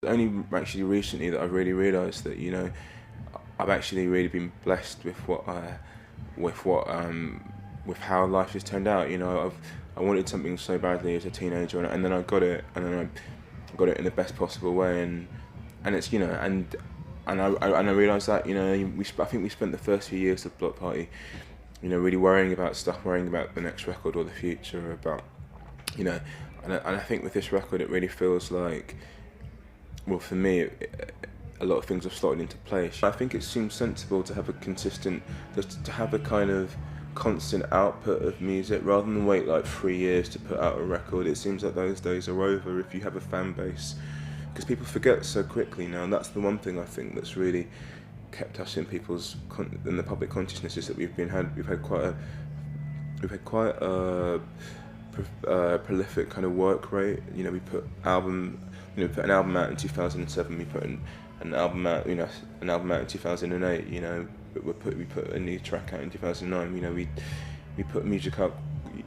Only actually recently that I've really realised that, you know, I've actually really been blessed with with what, with how life has turned out. You know, I wanted something so badly as a teenager, and then I got it, and then I got it in the best possible way, and it's, you know, and I realised that, you know, I think we spent the first few years of Bloc Party, you know, really worrying about stuff, worrying about the next record or the future, about, you know, and I think with this record it really feels like, well, for me, a lot of things have slotted into place. I think it seems sensible to have a consistent, just to have a kind of constant output of music rather than wait like 3 years to put out a record. It seems like those days are over if you have a fan base, because people forget so quickly now, and that's the one thing I think that's really kept us in in the public consciousness, is that we've had quite a prolific kind of work rate. You know, we put an album out in 2007. We put an album out, you know, an album out in 2008. You know, we put a new track out in 2009. You know, we put music up.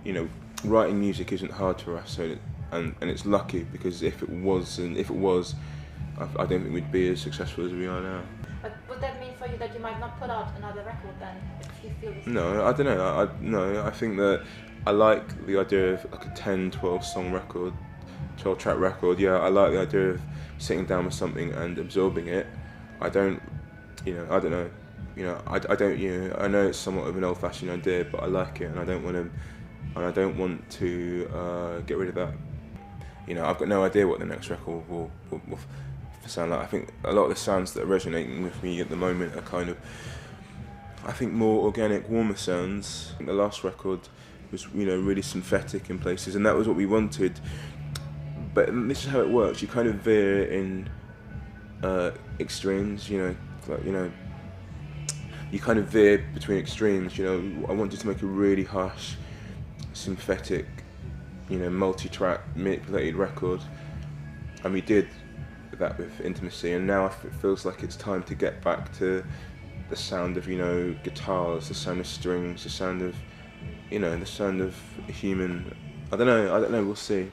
You know, writing music isn't hard for us, and it's lucky, because if it was, I don't think we'd be as successful as we are now. But would that mean for you that you might not put out another record then, if you feel this? No, I don't know. I think that I like the idea of like a 10, 12 song record, 12 track record. Yeah, I like the idea of sitting down with something and absorbing it. I don't know. You know, I don't. You know, I know it's somewhat of an old-fashioned idea, but I like it, and I don't want to get rid of that. You know, I've got no idea what the next record will sound like. I think a lot of the sounds that are resonating with me at the moment are kind of, I think, more organic, warmer sounds. The last record was, you know, really synthetic in places, and that was what we wanted. But this is how it works. You kind of veer in extremes. You know, like, you know, you kind of veer between extremes. You know, I wanted to make a really harsh, synthetic, you know, multi-track, manipulated record, and we did that with Intimacy, and now it feels like it's time to get back to the sound of, you know, guitars, the sound of strings, the sound of, you know, the sound of human. I don't know, we'll see.